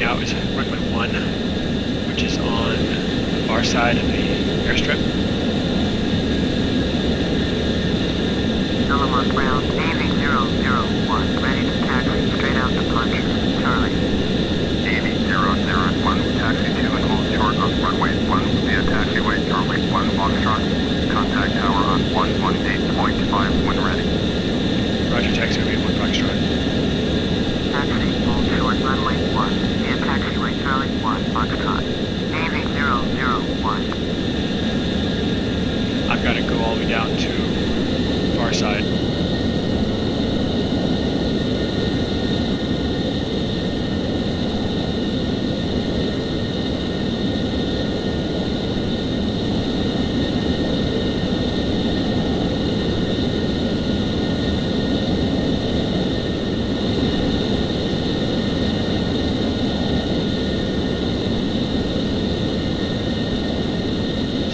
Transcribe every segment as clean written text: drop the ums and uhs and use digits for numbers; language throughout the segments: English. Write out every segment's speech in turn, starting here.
now is runway 1, which is on the far side of the airstrip. Element ground, Navy 001, ready to taxi, straight out departure, Charlie. Navy 001, taxi 2 and hold short on runway 1 via taxiway Charlie 1 Foxtrot. Contact tower on 118.5 when ready. Roger, taxiway 1 Foxtrot. Taxi, hold short, runway 1 via taxiway Charlie 1 Foxtrot. Navy 001. I've got to go all the way down to far side.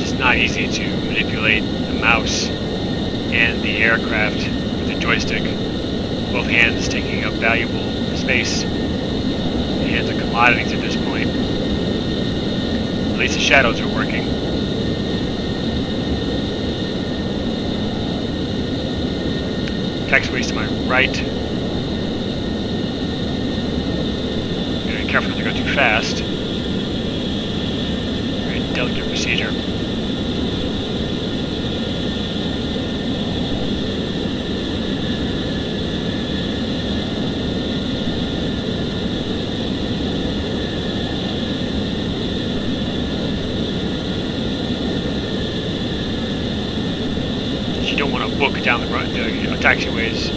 It's not easy to manipulate the mouse and the aircraft with the joystick. Both hands taking up valuable space. The hands are commodities at this point. At least the shadows are working. Taxiway's to my right. Gotta be careful not to go too fast. Very delicate procedure. You don't want to book down the taxiways,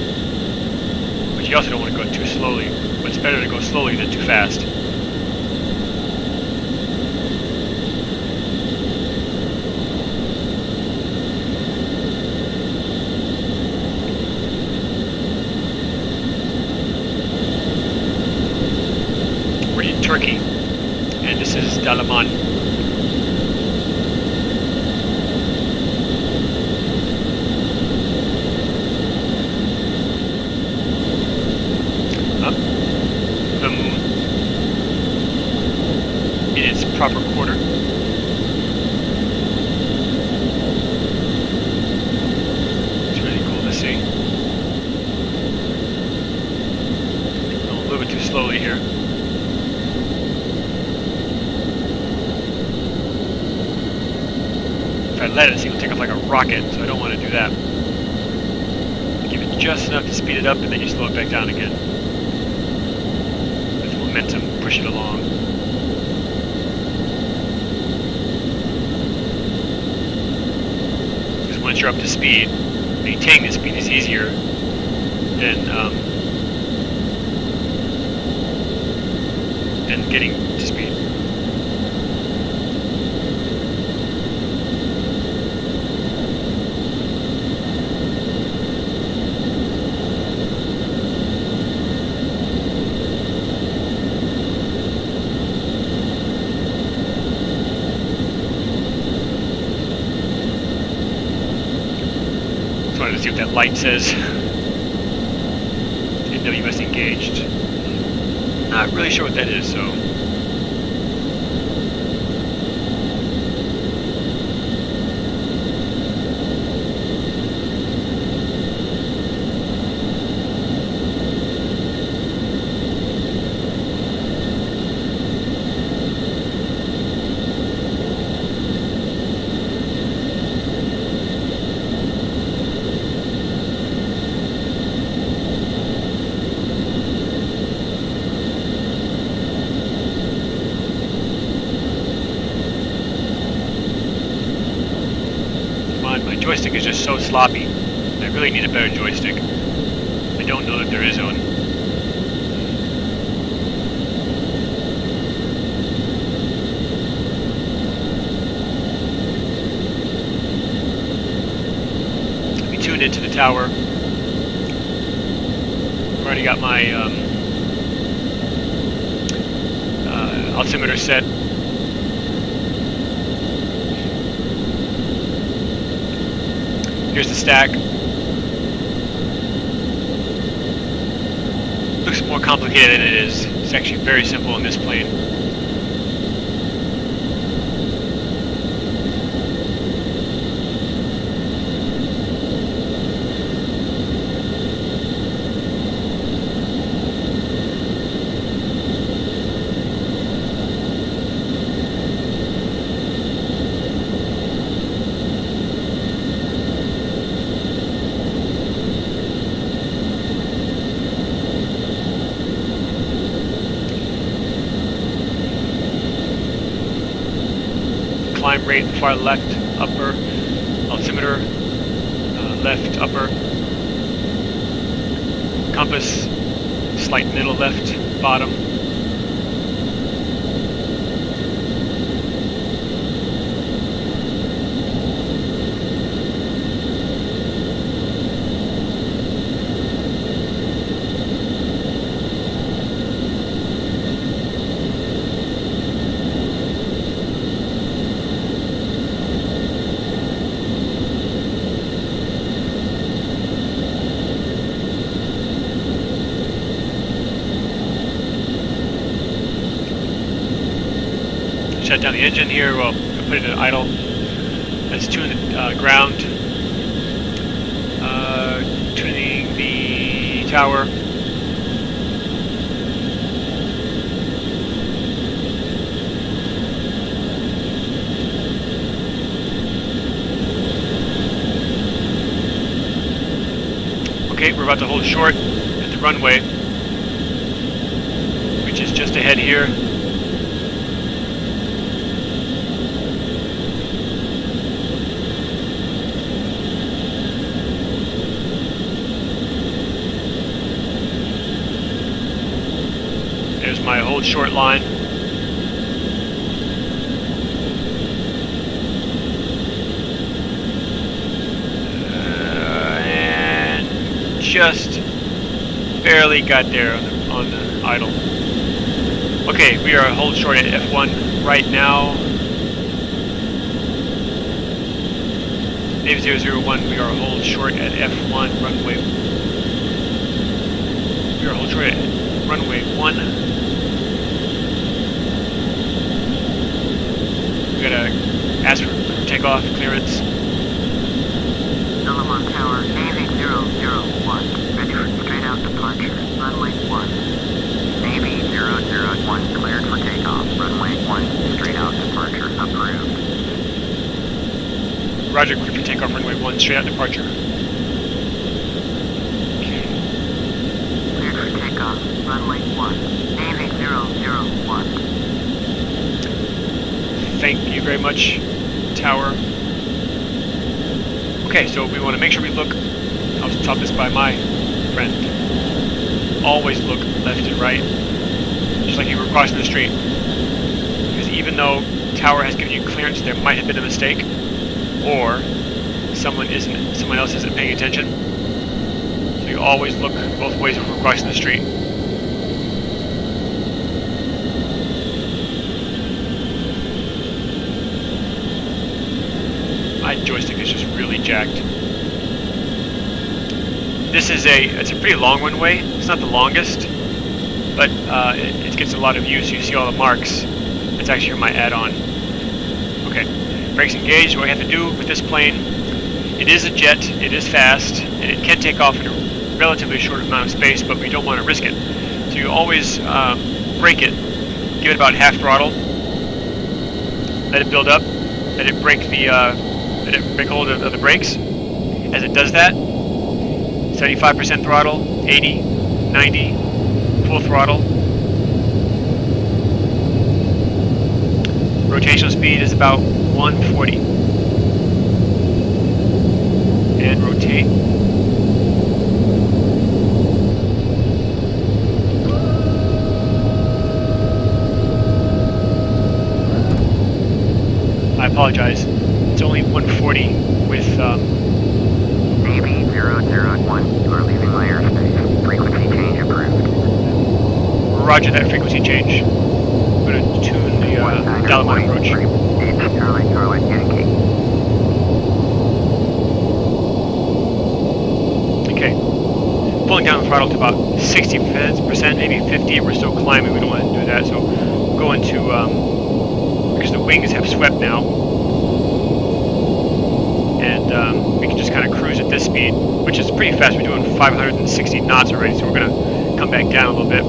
but you also don't want to go too slowly. But it's better to go slowly than too fast. We're in Turkey, and this is Dalaman. In its proper quarter. It's really cool to see. Going a little bit too slowly here. If I let it, it's going to take off like a rocket, so I don't want to do that. Give it just enough to speed it up, and then you slow it back down again. With momentum, push it along. Once you're up to speed, maintaining the speed is easier than getting to speed. Wanted to see what that light says. NWS engaged. Not really sure what that is, so. My joystick is just so sloppy. I really need a better joystick. I don't know that there is one. Let me tune into the tower. I've already got my altimeter set. Here's the stack. Looks more complicated than it is. It's actually very simple in this plane. Climb rate far left upper, altimeter left upper, compass slight middle left bottom. Shut down the engine here. Well, put it in idle. Let's tune the ground. Tuning the tower. Okay, we're about to hold short at the runway, which is just ahead here. There's my hold short line. And just barely got there on the idle. Okay, we are hold short at F1 right now. Navy 001, we are hold short at F1 runway. We are hold short at runway 1. We gotta ask for takeoff clearance. Element Tower, Navy 001, ready for straight out departure, runway 1. Navy 001, cleared for takeoff, runway 1, straight out departure, approved. Roger, cleared for takeoff, runway 1, straight out departure. Okay. Cleared for takeoff, runway 1, Navy 001. Thank you very much, tower. Okay, so we want to make sure we look, I'll just top this by my friend. Always look left and right, just like you were crossing the street. Because even though tower has given you clearance, there might have been a mistake, or someone else isn't paying attention. So you always look both ways before crossing the street. My joystick is just really jacked. This is it's a pretty long runway. It's not the longest, but it gets a lot of use. You see all the marks. It's actually my add-on. Okay, brakes engaged. What we have to do with this plane, it is a jet, it is fast, and it can take off in a relatively short amount of space, but we don't want to risk it. So you always brake it. Give it about half throttle. Let it build up. Let it break hold of the brakes. As it does that, 75% throttle, 80, 90, full throttle. Rotational speed is about 140. And rotate. I apologize. It's only 140 with Navy 001, you are leaving my airspace. Frequency change approved. Roger that frequency change. I'm going to tune the Dallamon approach. Charlie, indicate. Okay. Pulling down throttle to about 60%, maybe 50. We're still climbing. We don't want to do that. So we'll go into because the wings have swept now, and we can just kind of cruise at this speed, which is pretty fast. We're doing 560 knots already, so we're gonna come back down a little bit.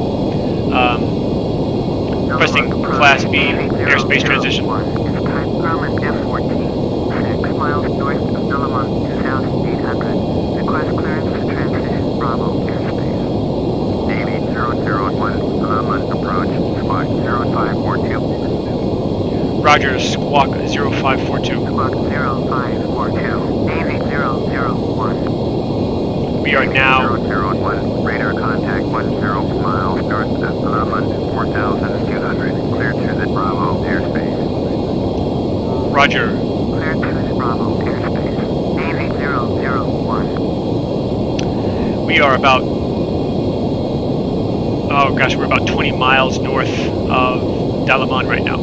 Pressing Class B airspace transition. Grumman F14, 6 miles north of Delaman 2,800. Request clearance for transition Bravo airspace. Navy 001, Grumman approach, squawk 0542. Roger, Squawk 0542. Squawk 0542, Navy 001. We are now 001, radar contact 10 miles north of Grumman 4,200. Cleared through the Bravo airspace. Roger. Cleared through the Bravo airspace. Navy 001. We are about, oh gosh, we're about 20 miles north of Dalaman right now.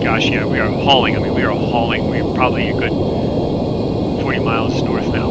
Gosh, yeah, we are hauling. I mean, we are hauling. We're probably a good 40 miles north now.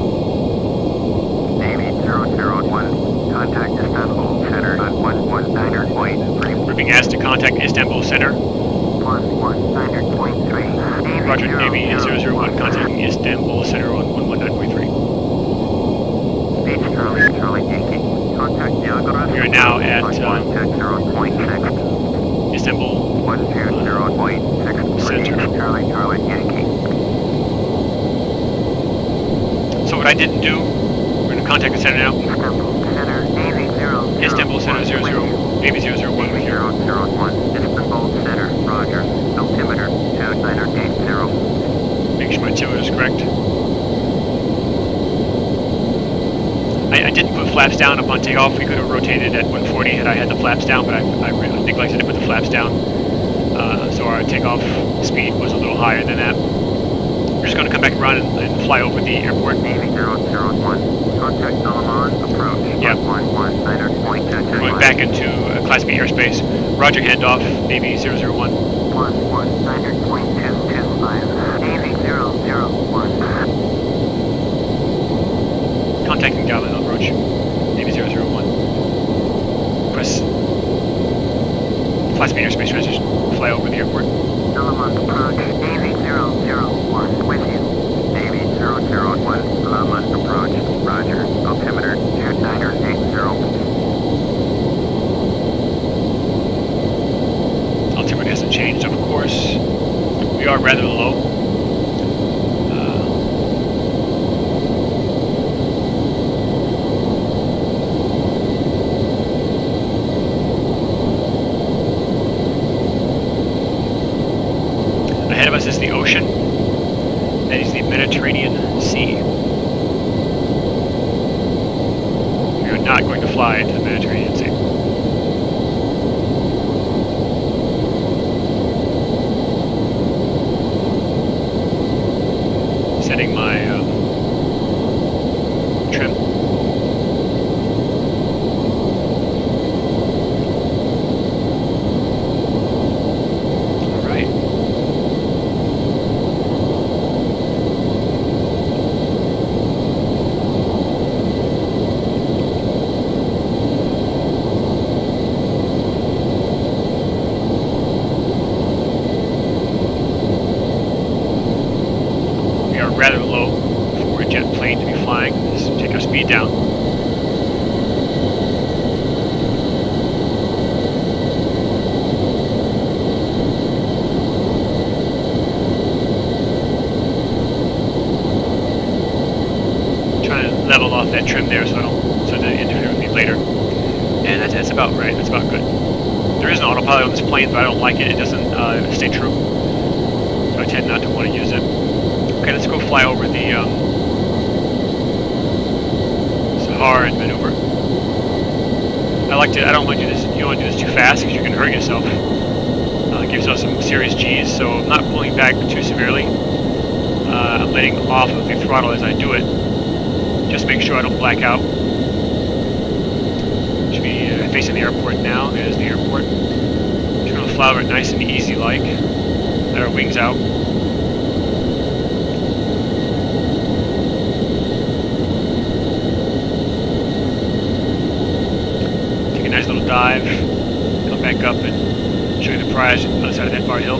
Navy 001, contact Istanbul Center on 119.3. We're being asked to contact Istanbul Center. 119.3. Roger, Navy 001, contacting Istanbul Center on 119.3. Beach Charlie Yankee, contact Niagara. We are now at 110.6. Istanbul 120.6. Center. Charlie Yankee. So what I didn't do, we're going to contact the center now. Istanbul Center, Navy 001. Istanbul Center 00, Navy 001 with Navy you. 001, Istanbul Center, Roger. Altimeter 2980. Make sure my altimeter is correct. I didn't put flaps down upon takeoff. We could have rotated at 140 had I had the flaps down, but I neglected to put the flaps down. So our takeoff speed was a little higher than that. We're just going to come back around and fly over the airport. Navy 001, contact Dalaman, approach. Yeah. 119.2. We're going back into Class B airspace. Roger, handoff, Navy 001. 119.225. Navy 001. Contacting Dalaman approach, Navy 001. Press Class B airspace transition. Fly over the airport. Delaman approach, Navy 001. With you. Navy 001, Dalaman approach. Roger. Altimeter 2980. Altimeter hasn't changed, of course. We are rather low. Ahead of us is the ocean. That is the Mediterranean Sea. We are not going to fly into the Mediterranean Sea. Setting my trim. All right. Rather low for a jet plane to be flying. Let's take our speed down. Trying to level off that trim there so it doesn't interfere with me later. And that's about right. That's about good. There is an autopilot on this plane, but I don't like it. It doesn't stay true, so I tend not to want to use it. Okay, let's go fly over the Sahara maneuver. I don't want to do this. You don't want to do this too fast because you can hurt yourself. Give yourself some serious G's. So I'm not pulling back too severely. I'm letting off of the throttle as I do it. Just make sure I don't black out. Should be facing the airport now. There's the airport. Just gonna fly over it nice and easy like. Let our wings out. back up and show you the prize on the other side of that bar hill.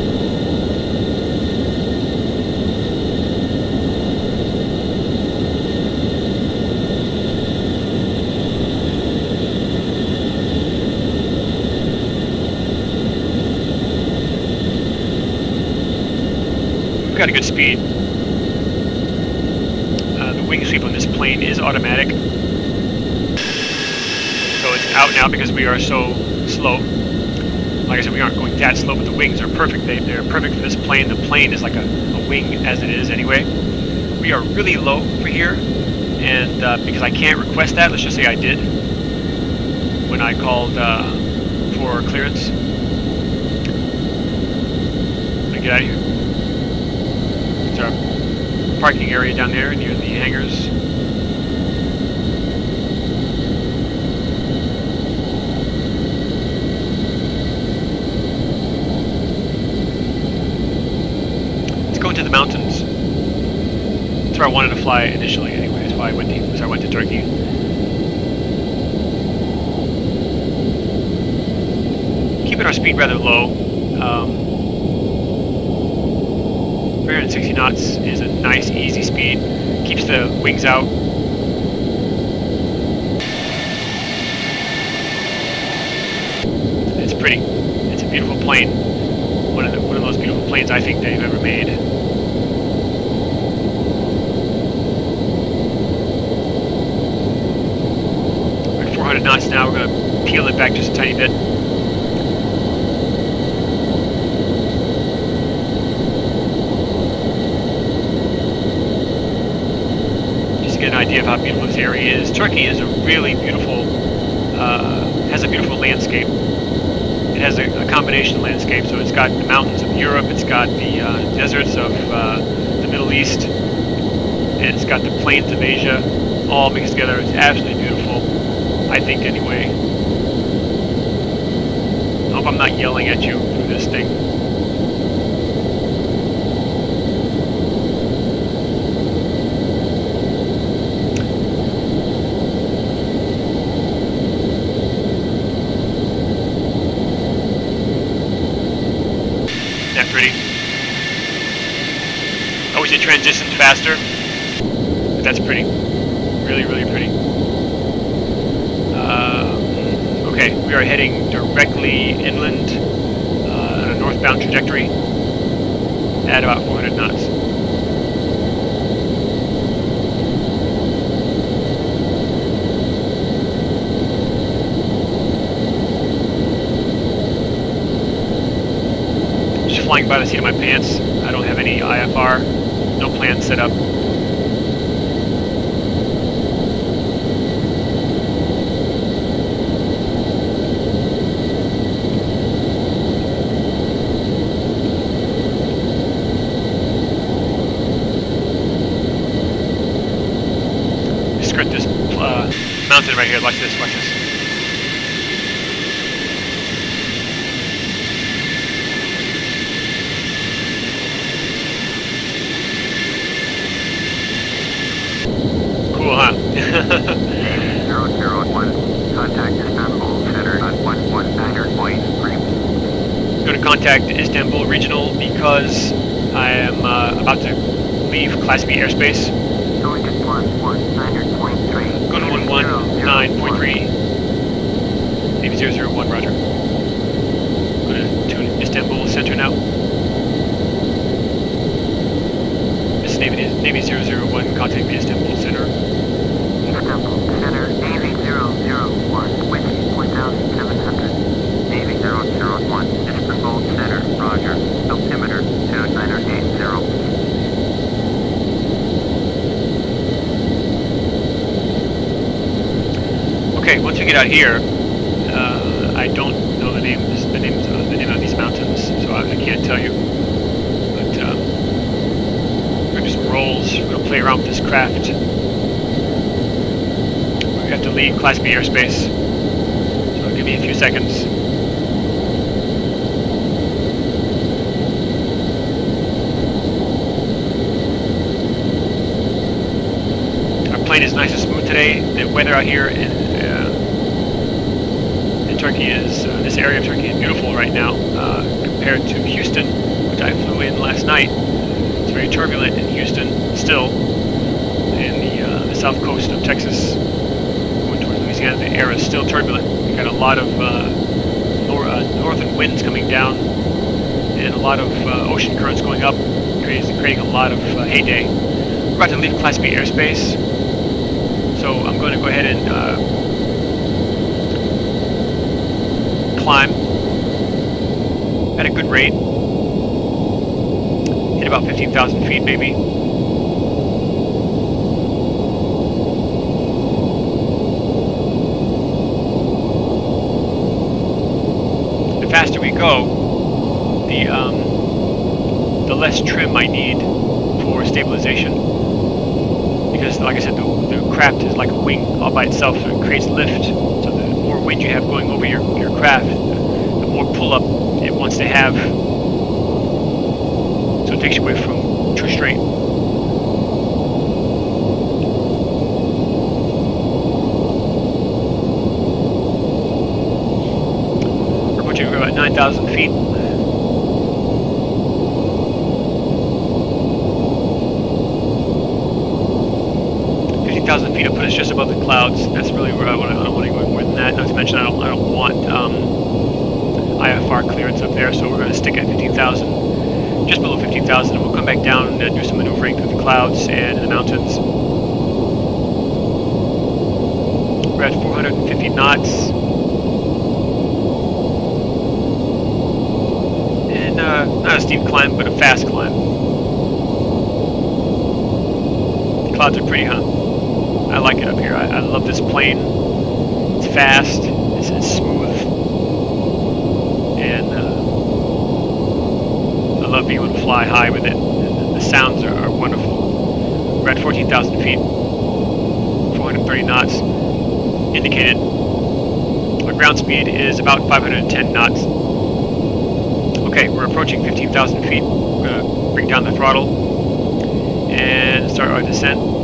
We've got a good speed. The wing sweep on this plane is automatic. So it's out now because we are so slow. Like I said, we aren't going that slow, but the wings are perfect. They're perfect for this plane. The plane is like a wing as it is anyway. We are really low for here, and because I can't request that, let's just say I did when I called for clearance. Let me get out of here. It's our parking area down there near the hangars. Go into the mountains. That's where I wanted to fly initially anyway. That's why I went to Turkey. Keeping our speed rather low. 360 knots is a nice, easy speed. Keeps the wings out. It's pretty. It's a beautiful plane. One of the most beautiful planes I think they've ever made. We're at 400 knots now. We're going to peel it back just a tiny bit. Just to get an idea of how beautiful this area is. Turkey is a really beautiful, has a beautiful landscape. It has a combination landscape, so it's got the mountains of Europe, it's got the deserts of the Middle East, and it's got the plains of Asia, all mixed together. It's absolutely beautiful, I think anyway. I hope I'm not yelling at you through this thing. Pretty. I wish it transitioned faster, but that's pretty. Really, really pretty. Okay, we are heading directly inland on a northbound trajectory at about 400 knots. Flying by the seat of my pants. I don't have any IFR, no plan set up. Skirt this mountain right here. Watch this, watch this. Cool, huh? 001, contact Istanbul Center on 119.3. I'm going to contact Istanbul Regional because I am about to leave Class B airspace. Going to 119.3. Going to 119.3. Navy 001, roger. Going to tune Istanbul Center now. This is Navy 001, contact the Istanbul Center. Istanbul Center, Navy 001, wind 1,700. Navy 001, Istanbul Center, roger. Altimeter 2980. Okay, once we get out here, I don't know the name of these mountains, so I can't tell you. But we're gonna do some rolls. We're gonna play around with this craft. We have to leave Class B airspace, so give me a few seconds. Our plane is nice and smooth today. The weather out here in Turkey Turkey is, this area of Turkey is beautiful right now compared to Houston, which I flew in last night. It's very turbulent in Houston still, and the south coast of Texas, going towards Louisiana, the air is still turbulent. You got a lot of northern winds coming down, and a lot of ocean currents going up, creating a lot of heyday. We're about to leave Class B airspace, so I'm going to go ahead and climb at a good rate, hit about 15,000 feet maybe. The faster we go, the less trim I need for stabilization, because like I said, the craft is like a wing all by itself, so it creates lift. So the more wind you have going over your craft, the more pull-up it wants to have, so it takes you away from true straight. We're approaching about 9,000 feet. 1,000 feet will put us just above the clouds. That's really where I don't want to go more than that. Not to mention, I don't want IFR clearance up there, so we're going to stick at 15,000, just below 15,000, and we'll come back down and do some maneuvering through the clouds and in the mountains. We're at 450 knots, and not a steep climb, but a fast climb. The clouds are pretty, huh? I like it up here. I love this plane. It's fast, it's smooth, and I love being able to fly high with it. And the sounds are wonderful. We're at 14,000 feet, 430 knots indicated. Our ground speed is about 510 knots. Okay, we're approaching 15,000 feet. We're going to bring down the throttle and start our descent.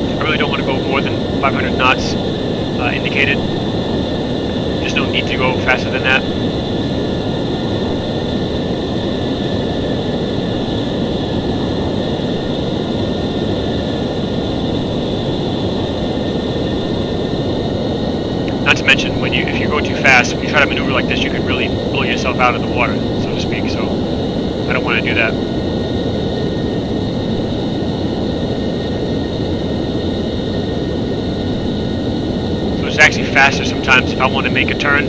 I really don't want to go more than 500 knots indicated. There's no need to go faster than that. Not to mention, if you go too fast, when you try to maneuver like this, you could really blow yourself out of the water, so to speak. So I don't want to do that. So it's actually faster sometimes if I want to make a turn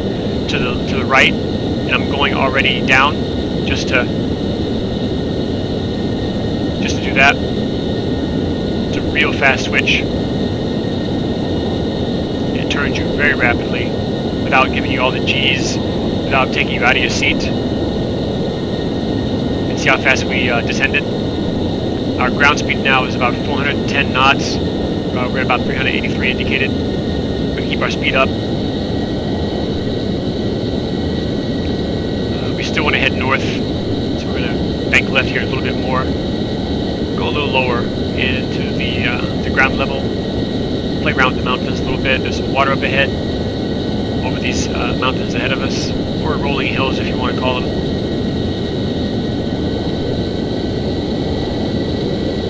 to the right, and I'm going already down, just to do that. It's a real fast switch. It turns you very rapidly without giving you all the G's, without taking you out of your seat. And see how fast we descended. Our ground speed now is about 410 knots. We're at about 383 indicated. We're going to keep our speed up. We still want to head north, so we're going to bank left here a little bit more. Go a little lower into the ground level. Play around with the mountains a little bit. There's some water up ahead, over these mountains ahead of us, or rolling hills if you want to call them.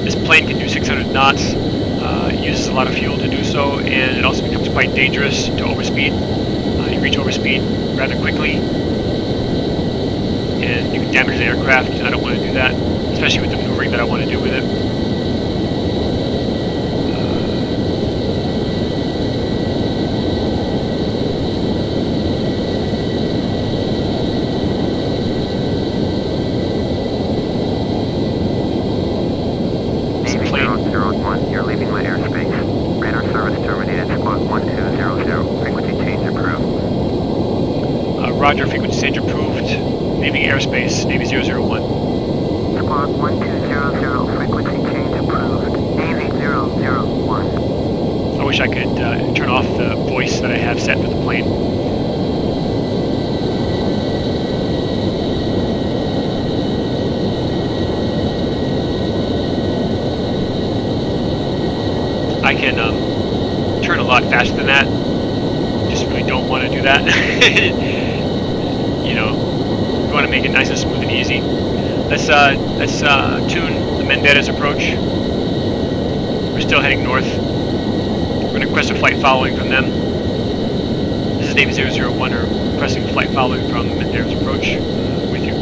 This plane can do 600 knots. It uses a lot of fuel to do so, and it also becomes quite dangerous to overspeed. You reach overspeed rather quickly, and you can damage the aircraft. I don't want to do that, especially with the maneuvering that I want to do with it. You're leaving my airspace. Radar service terminated. Squawk 1200. Frequency change approved. Roger, frequency change approved. Leaving airspace, Navy 001. Squawk 1200. Frequency change approved. Navy 001. wish I could turn off the voice that I have set for the plane. I can turn a lot faster than that. Just really don't want to do that. You know, we want to make it nice and smooth and easy. Let's tune the Menderes approach. We're still heading north. We're going to request a flight following from them. This is Navy 001, requesting flight following from Menderes approach. With you.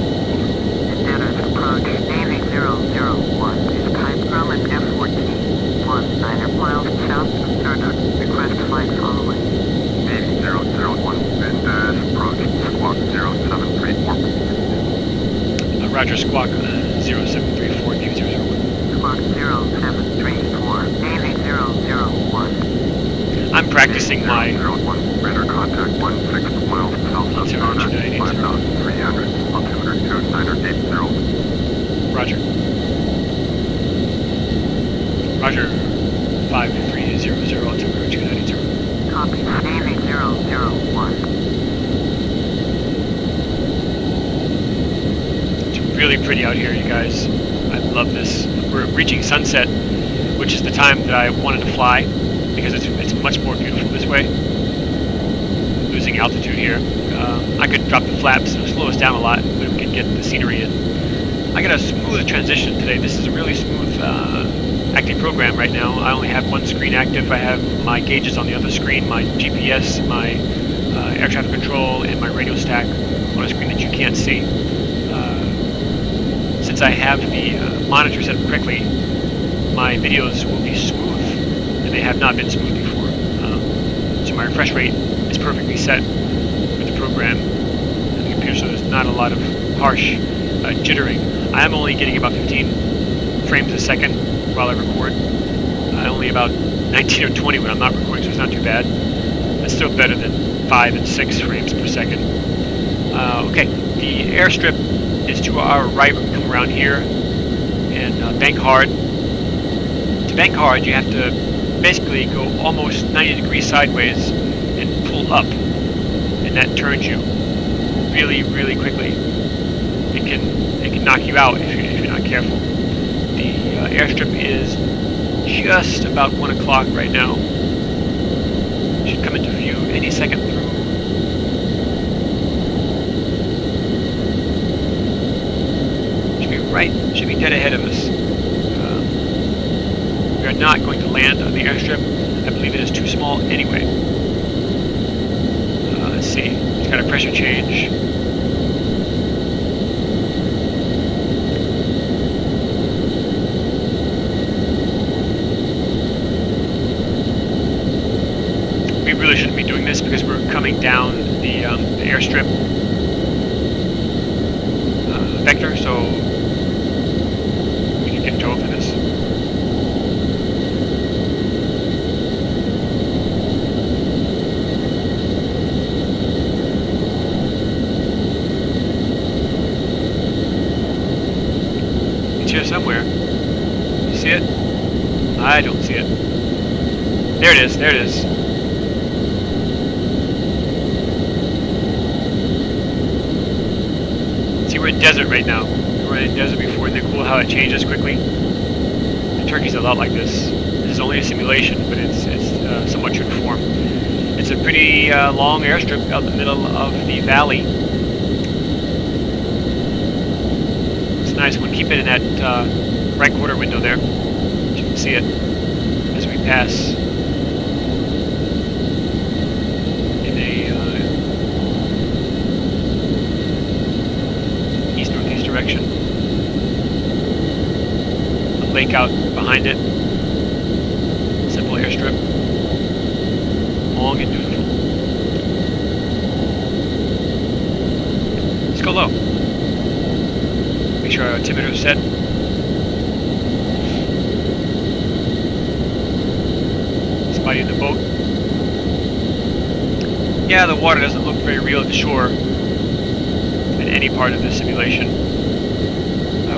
Menderes approach, Navy 001 is type Grumman F14 Flight, 9 miles south of Stardust. Request flight following. Navy 001, Menderes approach, squawk 0734. Roger, squawk 0734, Navy 001. Squawk 0734, Navy 001. I'm practicing my... 01, radar contact 16 miles south of Stardust, 5,300, altimeter 2980. Roger. Roger, 5300, altimeter 2980. Copy, Navy 001. Really pretty out here, you guys. I love this. We're reaching sunset, which is the time that I wanted to fly, because it's much more beautiful this way. Losing altitude here. I could drop the flaps and slow us down a lot, but we could get the scenery in. I got a smooth transition today. This is a really smooth acting program right now. I only have one screen active. I have my gauges on the other screen, my GPS, my air traffic control, and my radio stack on a screen that you can't see. Since I have the monitor set up correctly, my videos will be smooth, and they have not been smooth before. So my refresh rate is perfectly set with the program and the computer, so there's not a lot of harsh jittering. I am only getting about 15 frames a second while I record. Only about 19 or 20 when I'm not recording, so it's not too bad. It's still better than 5 and 6 frames per second. Okay, the airstrip is to our right. We come around here and bank hard. To bank hard, you have to basically go almost 90 degrees sideways and pull up, and that turns you really, really quickly. It can knock you out if you're not careful. The airstrip is just about 1 o'clock right now. Should come into view any second through. Should be dead ahead of us. We are not going to land on the airstrip. I believe it is too small anyway. Let's see. It's got a pressure change. We really shouldn't be doing this because we're coming down the airstrip vector, so get drove to this. It's here somewhere. You see it? I don't see it. There it is, there it is. See, we're in desert right now. We were in desert before. Isn't it cool how it changes quickly? And Turkey's a lot like this. This is only a simulation, but it's somewhat true to form. It's a pretty long airstrip out in the middle of the valley. It's a nice one. Keep it in that right quarter window there. You can see it as we pass in a east-northeast direction. The lake out behind it. Simple airstrip. Long and beautiful. Let's go low. Make sure our altimeter is set. Somebody in the boat. Yeah, the water doesn't look very real at the shore in any part of the simulation.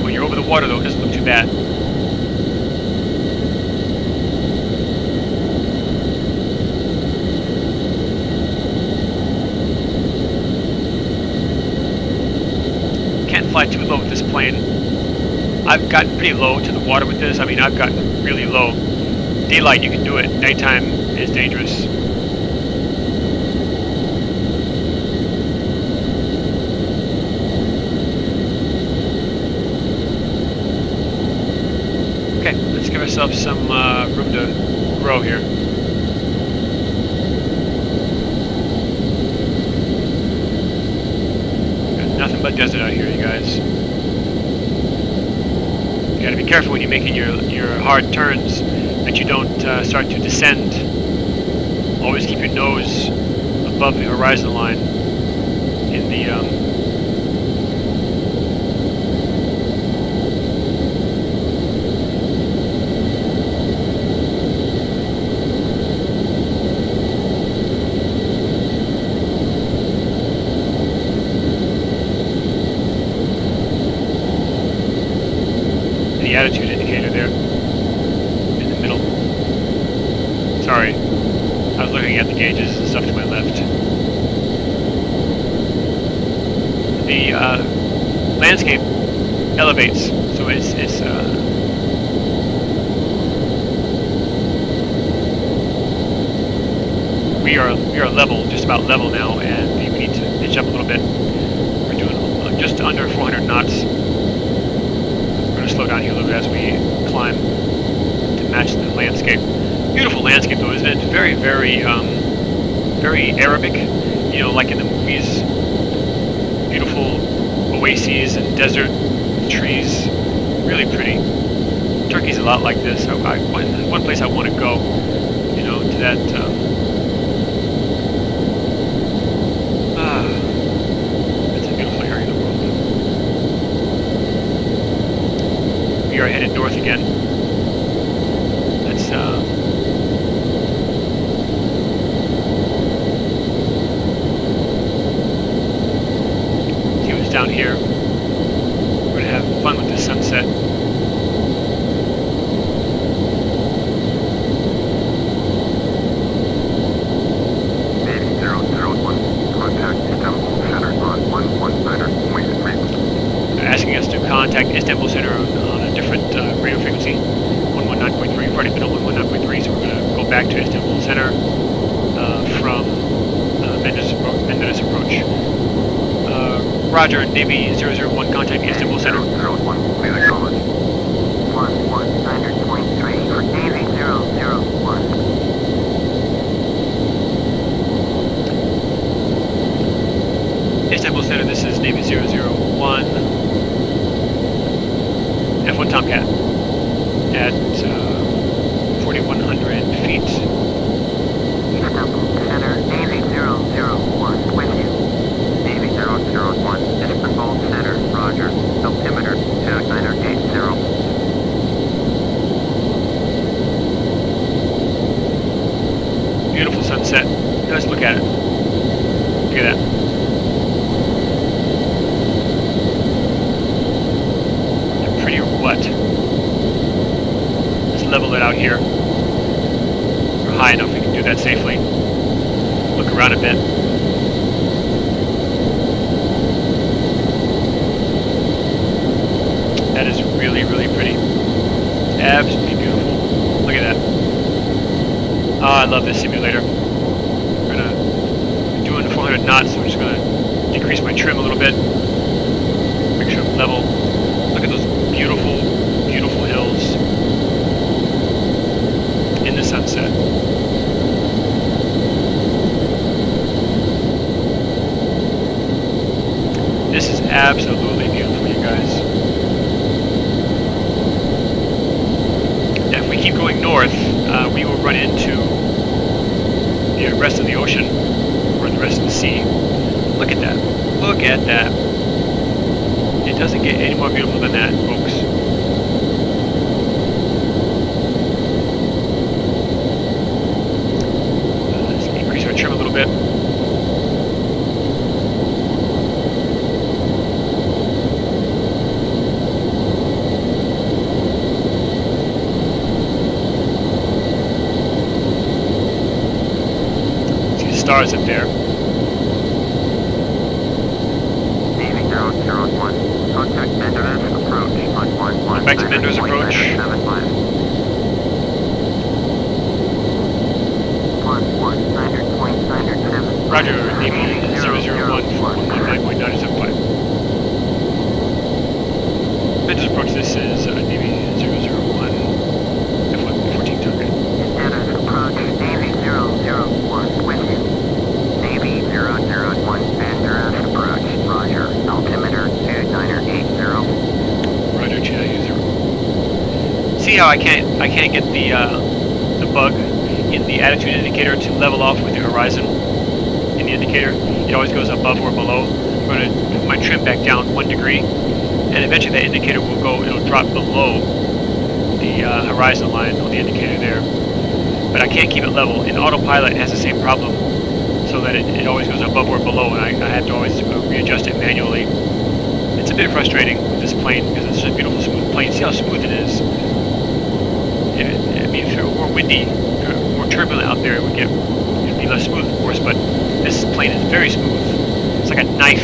When you're over the water, though, it doesn't look too bad. fly too low with this plane. I've gotten pretty low to the water with this. I mean, I've gotten really low. Daylight, you can do it. Nighttime is dangerous. Okay, let's give ourselves some room to grow here. Got nothing but desert out here, you guys. You gotta be careful when you're making your hard turns that you don't start to descend. Always keep your nose above the horizon line in the attitude indicator there in the middle. Sorry, I was looking at the gauges and stuff to my left. The landscape elevates, so it's we are level, just about level now, and we need to pitch up a little bit. We're doing just under 400 knots. Slow down here a little bit as we climb to match the landscape. Beautiful landscape though, isn't it? Very, very, very Arabic, you know, like in the movies. Beautiful oases and desert trees, really pretty. Turkey's a lot like this. One place I want to go, you know, to that. That's a beautiful area of the world. We are headed north again. Let's see what's down here. We're gonna have fun with the sunset. Navy 001, contact Istanbul Center on 119er frequency. They're asking us to contact Istanbul Center on a different radio frequency, 119.3. We've already been on 119.3, so we're going to go back to Istanbul Center from Menderes approach. Roger, Navy 001, contact Istanbul Center. 001, please acknowledge. 119.3 for Navy 001. Istanbul Center, this is Navy 001. F1 Tomcat at 4,100 feet. Istanbul Center, Navy 001 with you. Navy 001, Istanbul Center, roger. Altimeter 2980. Beautiful sunset. Let's look at it. Look at that. Pretty or what? Let's level it out here. We're high enough we can do that safely. Look around a bit. That is really, really pretty. Absolutely beautiful. Look at that. Oh, I love this simulator. We're doing 400 knots, so I'm just gonna decrease my trim a little bit. Make sure I'm level. Look at those beautiful, beautiful hills in the sunset. This is absolutely beautiful, you guys. Now, if we keep going north, we will run into the rest of the ocean, or the rest of the sea. Look at that. Look at that. It doesn't get any more beautiful than that, folks. Let's increase our trim a little bit. See the stars up there. Navy 001, Contact Bender's approach on 11. Back to Bender's approach. 75. 11.9.9.7. Roger, Navy 001 for 119.975. Bender's approach, this is Navy 001, F14 target. Bender's approach, Navy 001 with you. Navy 001, Bender's approach. Roger, altimeter 2980. Roger, 2980. See how I can't get the bug in the attitude indicator to level off with the horizon in the indicator. It always goes above or below. I'm going to put my trim back down 1 degree, and eventually that indicator it'll drop below the horizon line on the indicator there. But I can't keep it level. In autopilot it has the same problem, so that it always goes above or below, and I have to always readjust it manually. It's a bit frustrating with this plane because it's such a beautiful smooth plane. See how smooth it is. I mean, if it were more windy, more turbulent out there, it'd be less smooth, of course. But this plane is very smooth. It's like a knife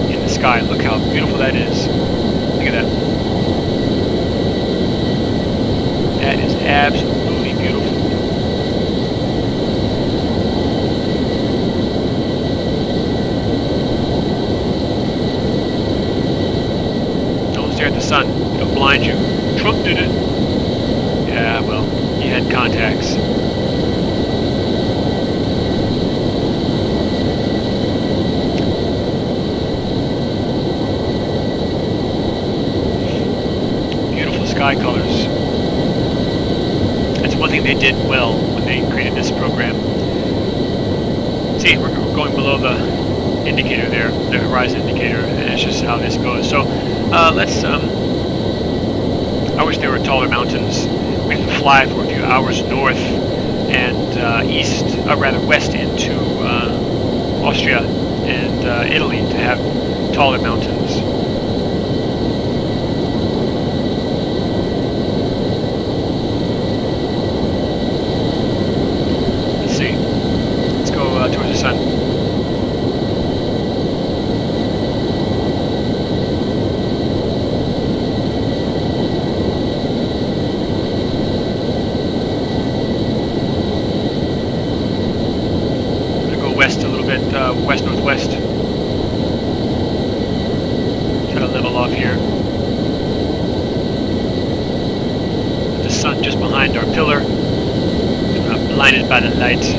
in the sky. Look how beautiful that is. Look at that. That is absolutely beautiful. Don't stare at the sun. It'll blind you. Trump did it. Yeah, well, he had contacts. Beautiful sky colors. That's one thing they did well when they created this program. See, we're going below the indicator there, the horizon indicator, and it's just how this goes. So let's I wish there were taller mountains. We have to fly for a few hours north and west into Austria and Italy to have taller mountains. Let's see. Let's go towards the sun. West a little bit, west-northwest. Try to level off here. The sun just behind our pillar. We're not blinded by the light.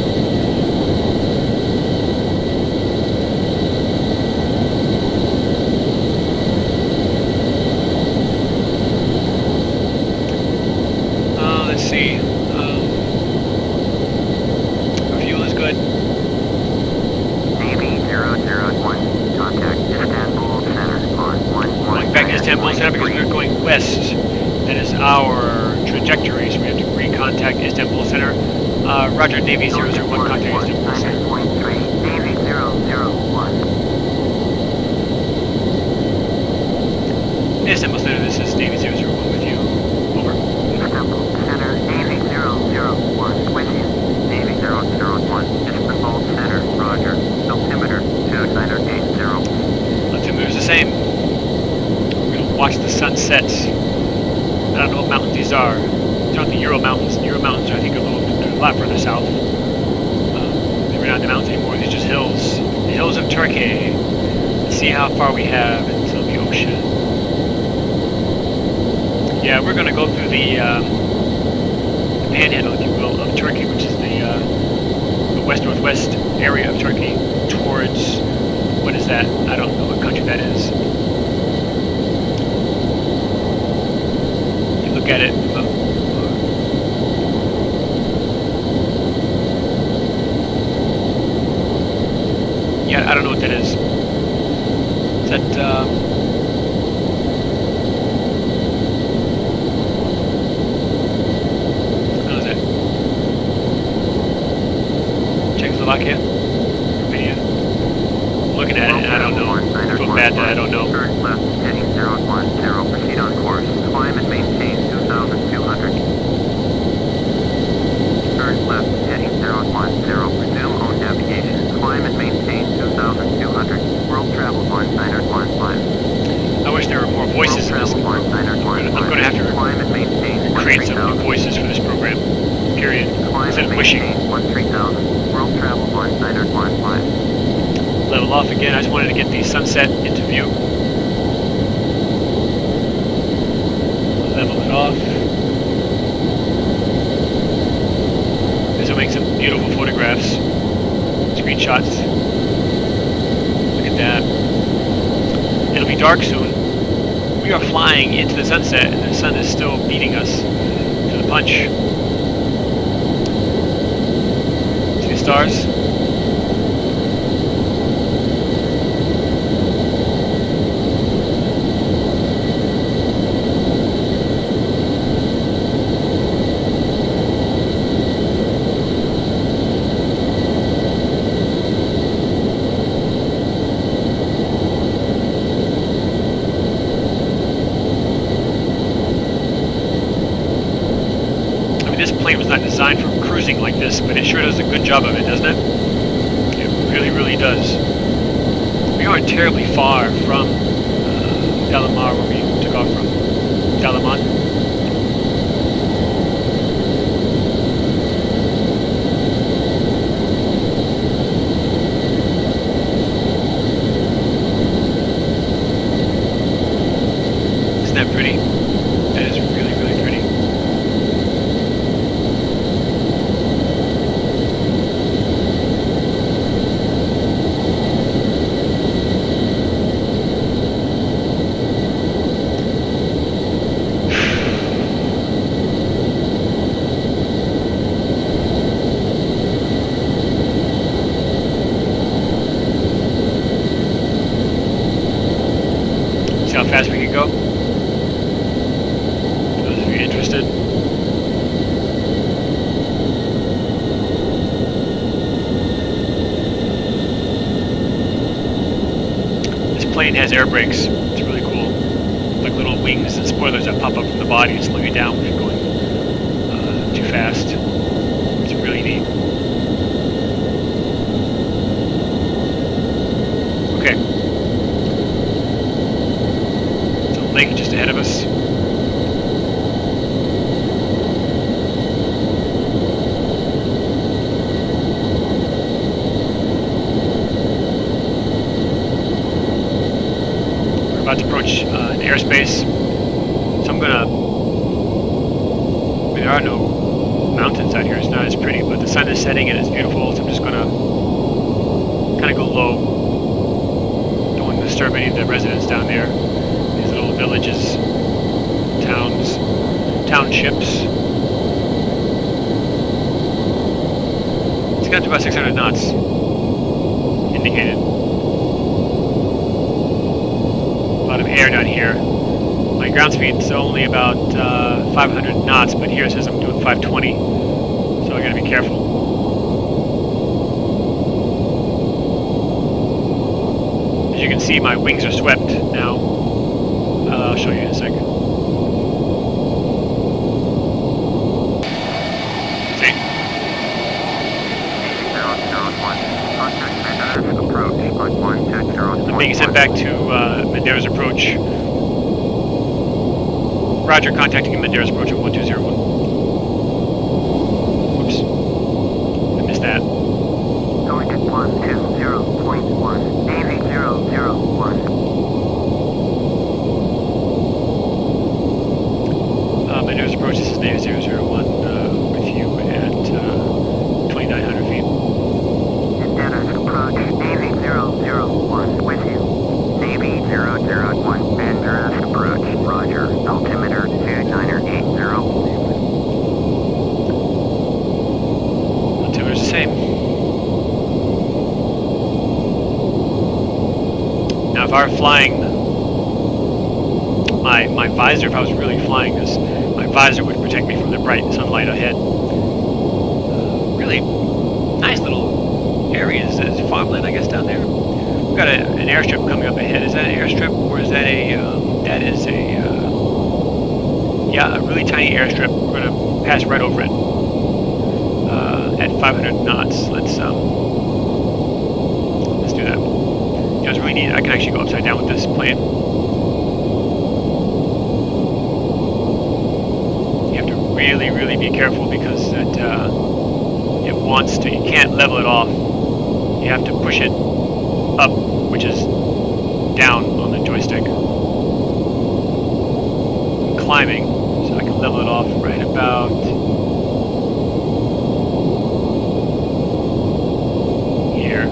Let's see. Our fuel is good. Contact Istanbul Center on 11. Going back to Istanbul Center because we're going west. That is our trajectory, so we have to recontact Istanbul Center. Roger, Navy 001, contact Istanbul Center. 9.3, Navy 001. Istanbul Center, this is Navy 001 with you. Over. Istanbul Center, Navy 001 with you. Navy 001, Istanbul Center, Roger. Altimeter 2980. Altimeter's the same. We're going to watch the sunsets. I don't know what mountains these are. They're not the Ural Mountains. The Ural Mountains are, I think, they're a lot further south. They're not the mountains anymore. These are just hills. The hills of Turkey. Let's see how far we have until the ocean. Yeah, we're going to go through the panhandle, if you will, of Turkey, which is the west-northwest area of Turkey, towards, what is that? I don't know what country that is. You look at it, yeah, I don't know what that is. Is that, what is that? Czechoslovakia? Romania? Looking at it and I don't know. I feel bad that I don't know. Turn left, heading 010. Proceed on course. Climb and maintain 2,200. Turn left, heading 010. Resume on navigation. Climb and maintain 2,200. World travel 1915. off again. I just wanted to get the sunset into view. Level it off. This will make some beautiful photographs, screenshots. Look at that. It'll be dark soon. We are flying into the sunset and the sun is still beating us to the punch. See the stars? This plane was not designed for cruising like this, but it sure does a good job of it, doesn't it? It really, really does. We aren't terribly far from Dalamar, where we took off from. Dalaman. Isn't that pretty? That is really, really pretty. How fast we can go. Those of you interested. This plane has air brakes. It's really cool. Like little wings and spoilers that pop up from the body and slow you down when you're going too fast. It's really neat. Okay. Lake just ahead of us. We're about to approach an airspace, so I'm gonna. There are no mountains out here. It's not as pretty, but the sun is setting and it's beautiful. So I'm just gonna kind of go low. Don't want to disturb any of the residents down there. Little villages, towns, townships. It's got to about 600 knots indicated. A lot of air down here. My ground speed's only about 500 knots, but here it says I'm doing 520, so I gotta be careful. As you can see, my wings are swept now. I'll show you in a second. See? I'm being sent back to Mandera's approach. Roger, contacting Mandera's approach at 1201. Whoops. I missed that. Going to 120.1, Navy 001. Mandera's approach, this is Navy 001 with you at 2,900 feet. Mandera's approach, Navy 001 with you. Navy 001, Mandera's approach, roger, altimeter 2980. Altimeter's the same. Now if I were flying my visor, if I was really flying this, my visor would protect me from the bright sunlight ahead. Really nice little areas. There's farmland, I guess, down there. We've got an airstrip coming up ahead. Is that an airstrip, or is that a? That is a. Yeah, a really tiny airstrip. We're gonna pass right over it at 500 knots. Let's do that. You know, it's really neat. I can actually go upside down with this plane. Really, really be careful because it wants to. You can't level it off. You have to push it up, which is down on the joystick. Climbing, so I can level it off right about here.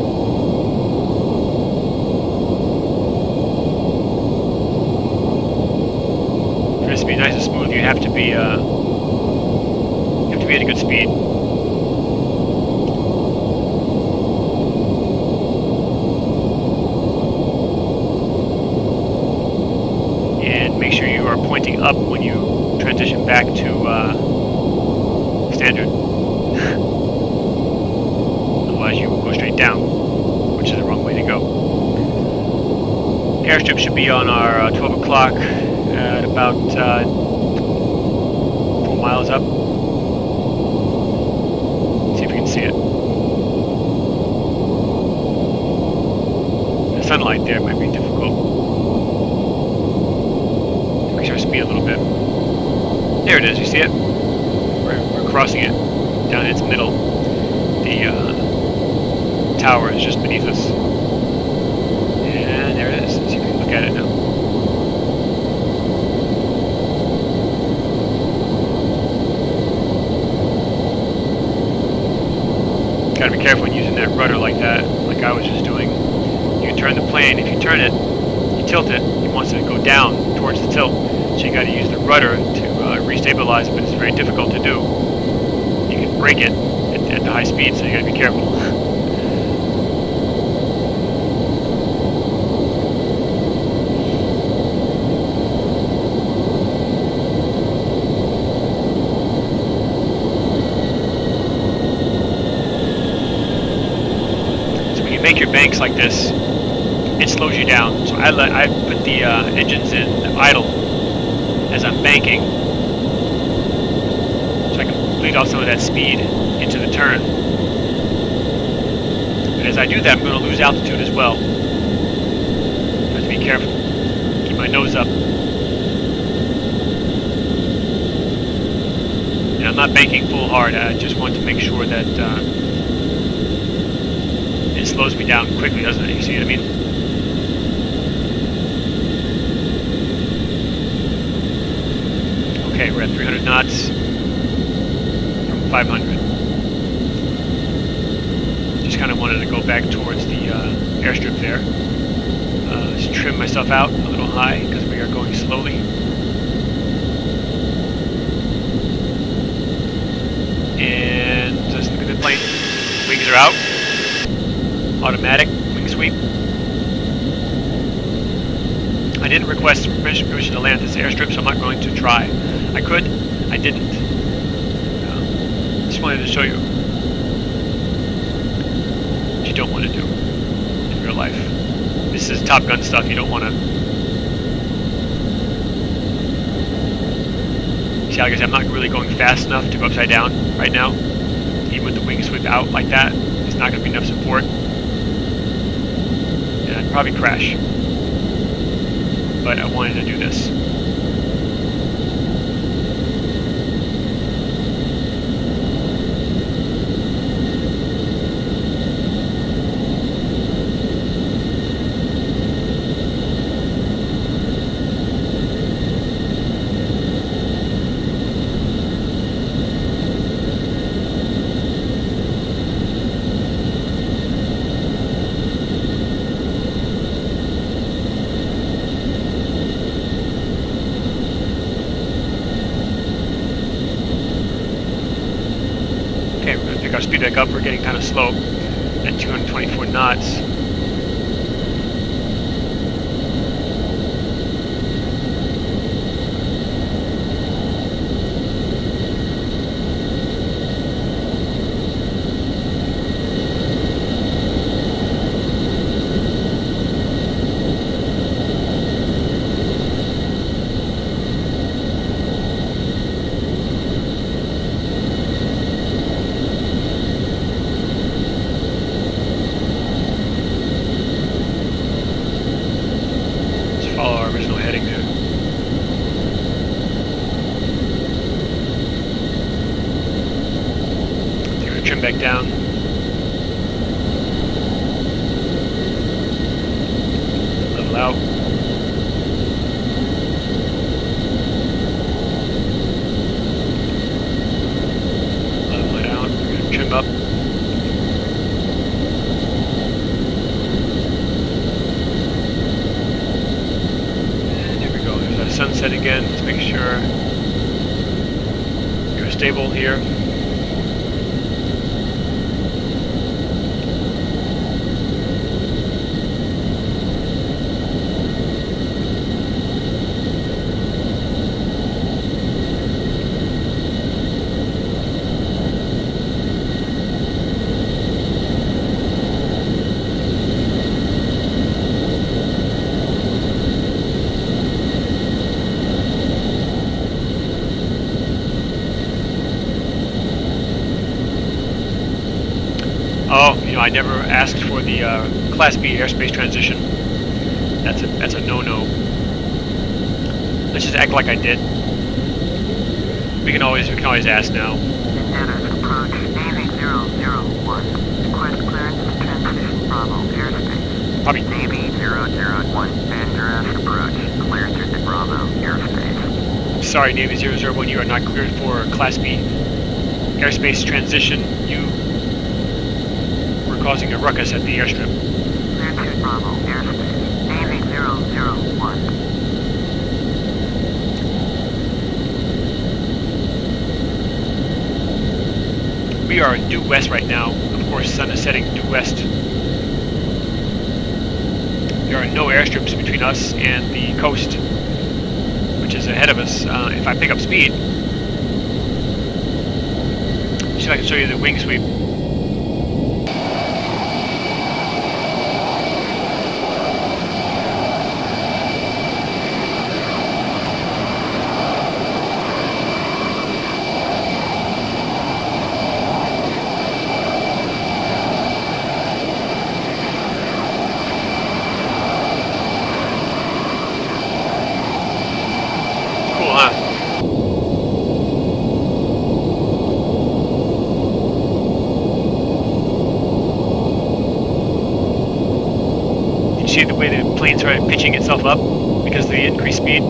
For this to be nice and smooth, you have to be at a good speed. And make sure you are pointing up when you transition back to standard. Otherwise you will go straight down, which is the wrong way to go. Airstrip should be on our 12 o'clock at about 4 miles up. See if we can see it. The sunlight there might be difficult. Increase our speed a little bit. There it is, you see it? We're crossing it down its middle. The tower is just beneath us. And there it is. See if we can look at it now. Gotta be careful when using that rudder like that, like I was just doing. You can turn the plane, if you turn it, you tilt it, it wants to go down towards the tilt. So you gotta use the rudder to restabilize, but it's very difficult to do. You can break it at the high speed, so you gotta be careful. Make your banks like this, it slows you down. So I put the engines in idle as I'm banking, so I can bleed off some of that speed into the turn. But as I do that, I'm going to lose altitude as well. I have to be careful. Keep my nose up. And I'm not banking full hard. I just want to make sure that it slows me down quickly, doesn't it? You see what I mean? Okay, we're at 300 knots from 500. Just kind of wanted to go back towards the airstrip there. Just trim myself out a little high because we are going slowly. And just look at the plane. Wings are out. Automatic wing sweep. I didn't request permission to land at this airstrip, so I'm not going to try. I could, I didn't. Just wanted to show you what you don't want to do in real life. This is Top Gun stuff. You don't want to. See, like I said, I'm not really going fast enough to go upside down right now. Even with the wing sweep out like that, it's not going to be enough support. I'd probably crash, but I wanted to do this. Okay, we're going to pick our speed back up. We're getting kind of slow at 224 knots. Trim back down. set again. Let's make sure you're stable here. Oh, you know, I never asked for the Class B airspace transition. That's a no-no. Let's just act like I did. We can always ask now. Status approach Navy 001. Request clearance to transition Bravo airspace. Probably. Navy 001. Dangerous approach. Clear through the Bravo airspace. Sorry, Navy 001, you are not cleared for Class B airspace transition. You were causing a ruckus at the airstrip. Clear to Bravo airspace. Navy 001. We are due west right now. Of course, sun is setting due west. There are no airstrips between us and the coast, which is ahead of us. If I pick up speed, see if I can show you the wing sweep. See the way the plane started pitching itself up because of the increased speed.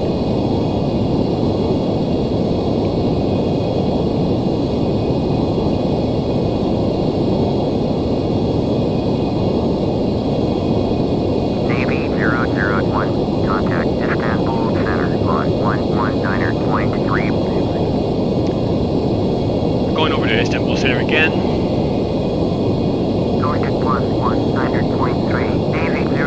Navy 001. Contact Istanbul Center on 119.3. Going over to Istanbul Center again. Going to 119.3. Navy 001.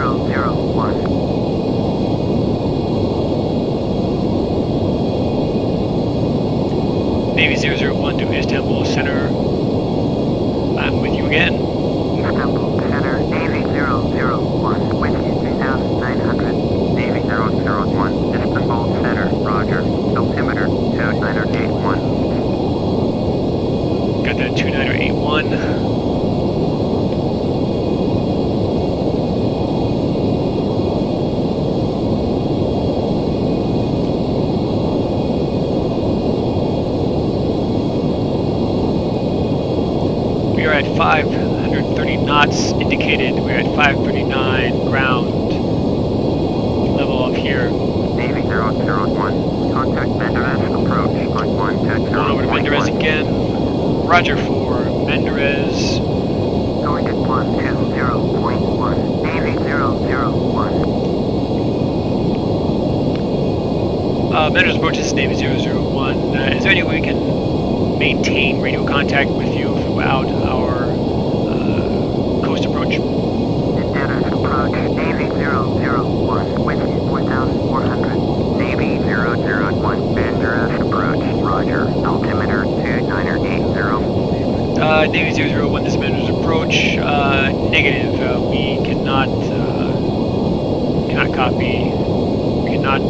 Navy 001 to Istanbul Center. I'm with you again. Istanbul Center, Navy 001. With you 3,900. Navy 001. Istanbul Center, roger. Altimeter 2981. Got that 2981. We are at 530 knots indicated. We're at 539 ground level up here. Navy 001. Contact Menderes approach on 110. Going over to Menderes again. Roger for Menderes. Going to 120.1. Navy 001. Menderes approaches Navy 001. Is there any way we can maintain radio contact with you throughout our coast approach? Menderes approach Navy 001. With you 4,400. Navy 001. Menderes approach. Roger. Altimeter 2980. Navy 001, this is Menderes approach. Negative. We cannot copy. We cannot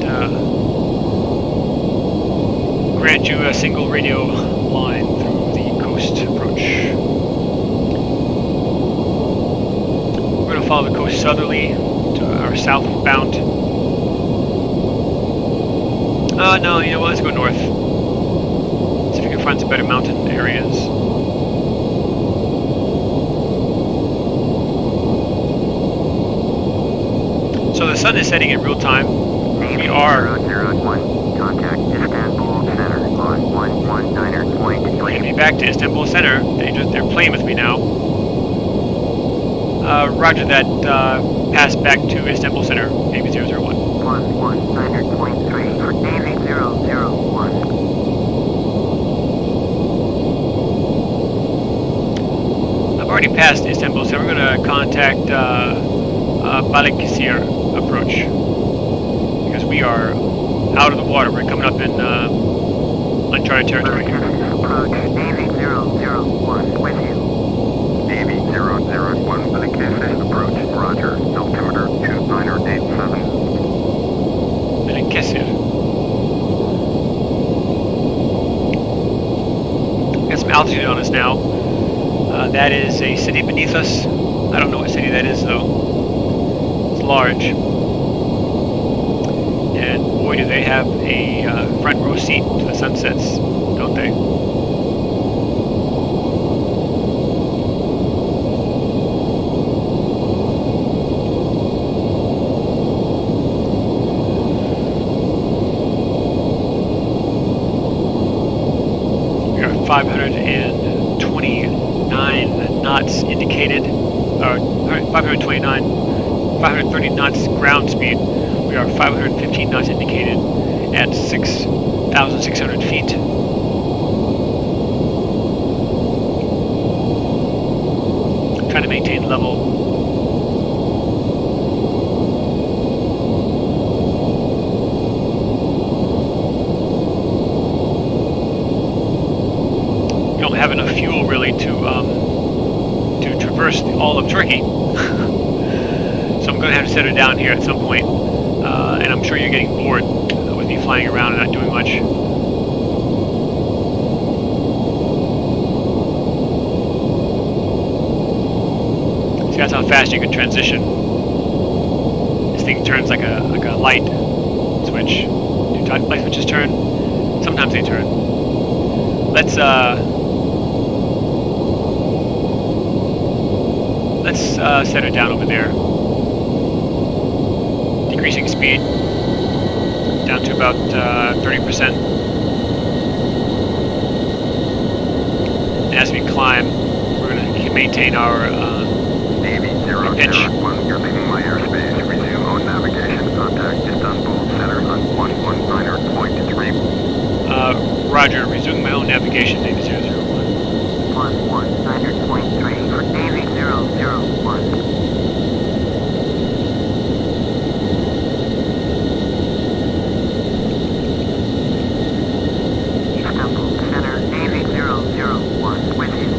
grant you a single radio line through the coast approach. We're going to follow the coast southerly to our southbound. No, you know what? Let's go north. See if we can find some better mountain areas. So the sun is setting in real time. We are 001. Contact Istanbul Center on 119.3. going to be back to Istanbul Center. They're playing with me now. Roger that. Pass back to Istanbul Center, Navy 001. 119.3 for Navy I've already passed Istanbul, so we're going to contact Balıkesir approach because we are out of the water. We're coming up in uncharted territory here. Approach Navy 001 with you. Navy 001, Balıkesir approach. Roger. Altimeter 2987. Balıkesir. Got some altitude on us now. That is a city beneath us. I don't know what city that is though. It's large. And boy, do they have a front row seat to the sunsets, don't they? We are 529 knots indicated, or 530 knots ground speed. We are 515 knots indicated at 6,600 feet. Trying to maintain level. We don't have enough fuel really to traverse all of Turkey. So I'm going to have to set it down here at some point. And I'm sure you're getting bored with me flying around and not doing much. See, that's how fast you can transition. This thing turns like a light switch. Do light switches turn? Sometimes they turn. Let's set it down over there. Decreasing speed down to about 30%. And as we climb, we're going to maintain our Navy pitch. 001, you're leaving my airspace. Resume on navigation. Contact Istanbul Center on 119.3. Roger, resuming my own navigation, Navy 001. 119.3 for Navy 001. Istanbul Center, Navy 001 with you.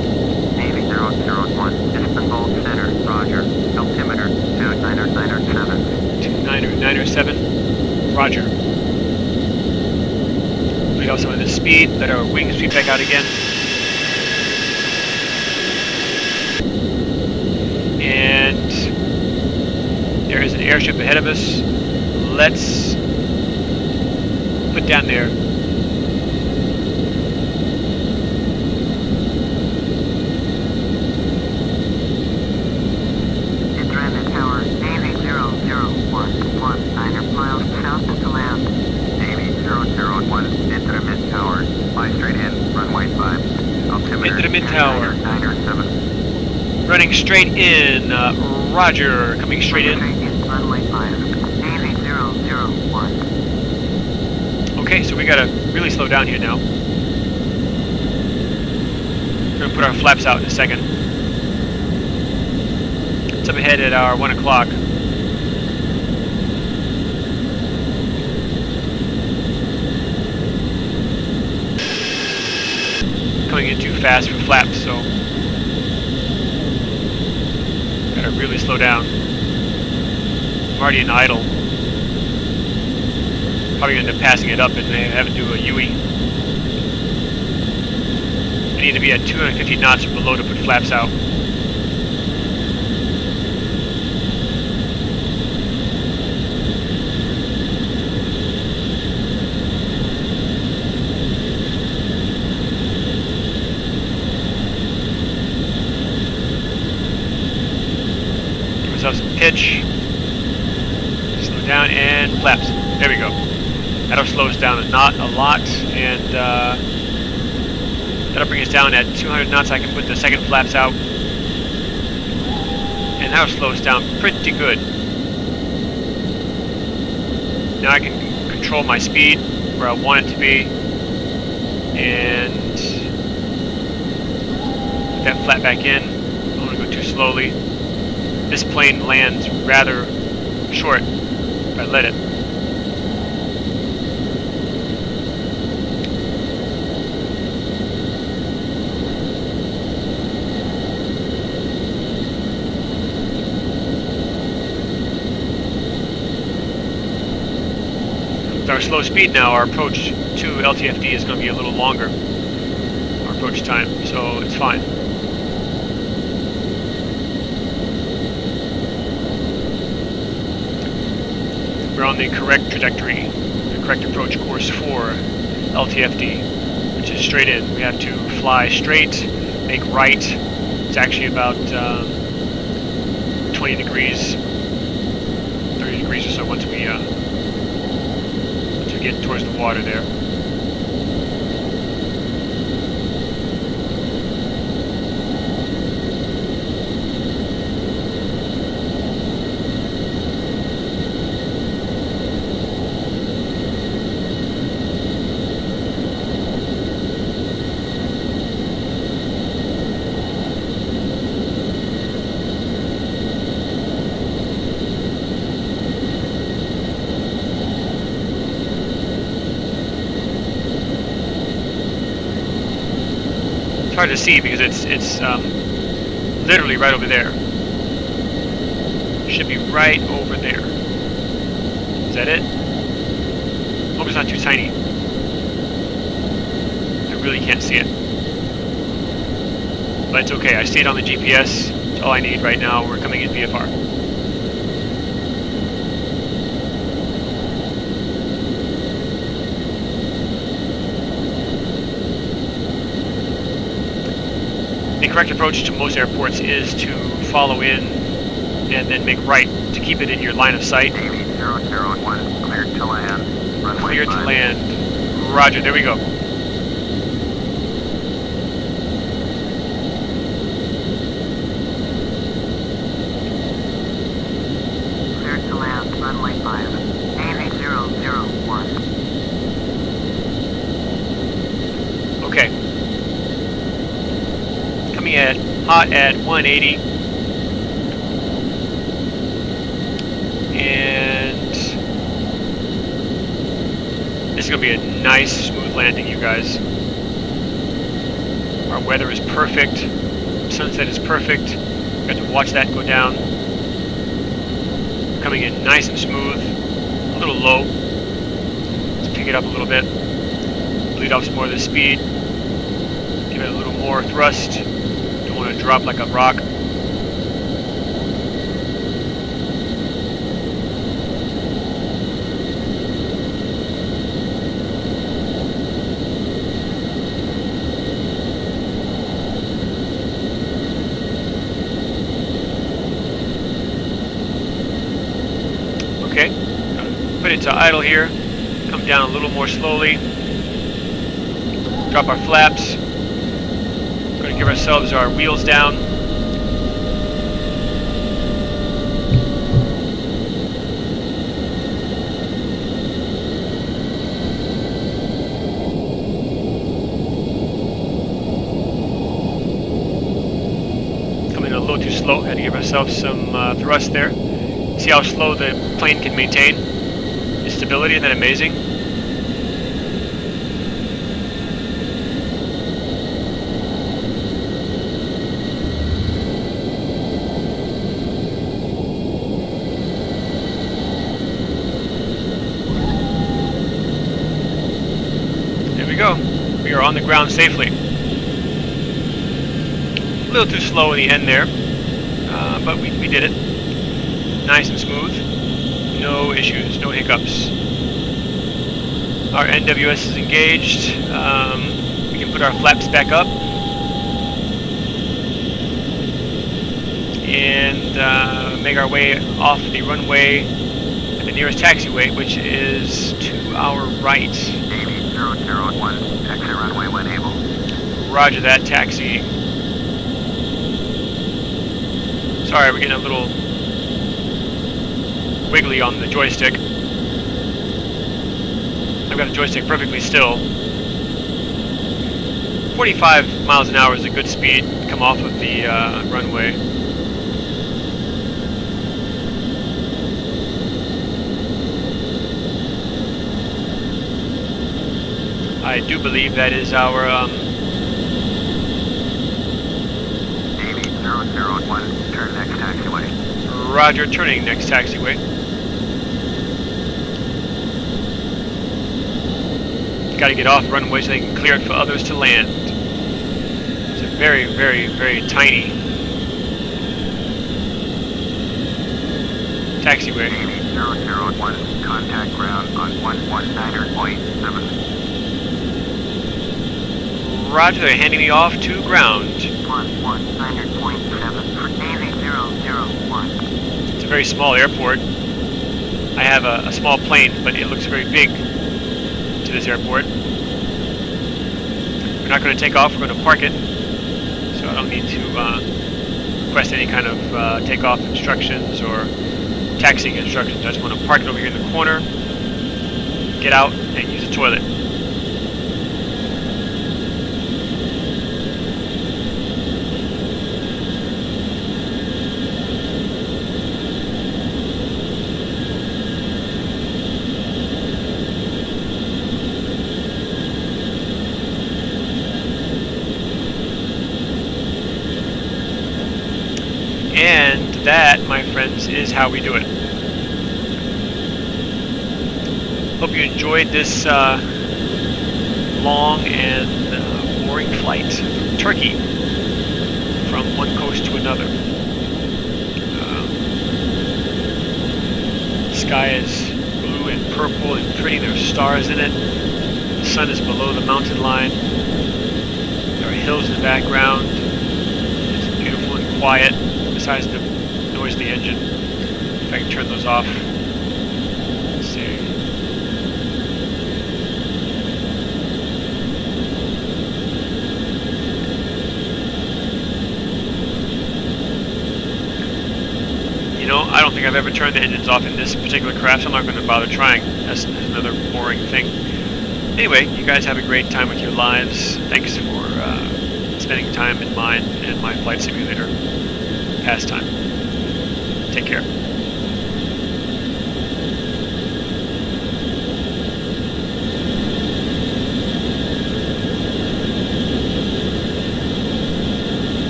Navy 001, Istanbul Center. Roger. Altimeter 2997. 2997. Roger. Lead off some of the speed. Let our wings sweep back out again. And there is an airship ahead of us. Let's put down there. Indrama Tower, Navy 001, 19 miles south of the land. Navy 001, Indrama Tower. Fly straight in. Runway 5. Altimeter Indrama Tower. 2997. Running straight in. Roger. Coming straight in. Runway 5, Navy 001. Okay, so we gotta really slow down here now. We're gonna put our flaps out in a second. It's up ahead at our 1 o'clock. Coming in too fast for flaps, so gotta really slow down. I'm already in idle. Probably gonna end up passing it up and having to do a UE. I need to be at 250 knots or below to put flaps out. Give ourselves some pitch. Slow down and flaps. There we go. That'll slow us down a lot, and that'll bring us down at 200 knots. I can put the second flaps out, and that'll slow us down pretty good. Now I can control my speed where I want it to be, and put that flap back in. slowly. This plane lands rather short if I let it. With our slow speed now, our approach to LTFD is going to be a little longer, our approach time, so it's fine. We're on the correct trajectory, the correct approach course for LTFD, which is straight in. We have to fly straight, make right. It's actually about 20 degrees, 30 degrees or so once we get towards the water there. Hard to see because it's literally right over there. Should be right over there. Is that it? Hope it's not too tiny. I really can't see it. But it's okay. I see it on the GPS. It's all I need right now. We're coming in VFR. The correct approach to most airports is to follow in and then make right to keep it in your line of sight. Navy 001, cleared to land. Runway Cleared to 5. land. Roger, there we go. Cleared to land, runway 5. Navy 001. Okay. Coming at hot at 180. And this is going to be a nice, smooth landing, you guys. Our weather is perfect. Sunset is perfect. We have to watch that go down. Coming in nice and smooth. A little low. Let's pick it up a little bit. Bleed off some more of the speed. Give it a little more thrust. Don't want to drop like a rock. Okay, put it to idle here. Come down a little more slowly. Drop our flaps. Going to give ourselves our wheels down. Coming a little too slow. Had to give ourselves some thrust there. See how slow the plane can maintain its stability? Isn't that amazing? There we go. We are on the ground safely. A little too slow in the end there, but we did it. Nice and smooth. No issues, no hiccups. Our NWS is engaged. We can put our flaps back up. And make our way off the runway at the nearest taxiway, which is to our right. Navy 001, exit runway when able. Roger that, taxi. Sorry, we're getting a little wiggly on the joystick. I've got the joystick perfectly still. 45 miles an hour is a good speed to come off of the runway. I do believe that is our Navy 001, turn next taxiway. Roger, turning next taxiway. Got to get off runway so they can clear it for others to land. It's a very, very, very tiny taxiway. Navy 001, contact ground on 119.7. Roger, they're handing me off to ground. 119.7 for Navy 001. It's a very small airport. I have a small plane, but it looks very big to this airport. We're not going to take off, we're going to park it. So I don't need to request any kind of takeoff instructions or taxiing instructions. I just want to park it over here in the corner, get out, and use the toilet. And that, my friends, is how we do it. Hope you enjoyed this long and boring flight from Turkey, from one coast to another. The sky is blue and purple and pretty. There are stars in it. The sun is below the mountain line. There are hills in the background. It's beautiful and quiet. Besides the noise of the engine. If I can turn those off. Let's see. You know, I don't think I've ever turned the engines off in this particular craft, so I'm not going to bother trying. That's another boring thing. Anyway, you guys have a great time with your lives. Thanks for spending time in mine and my flight simulator pastime. Take care.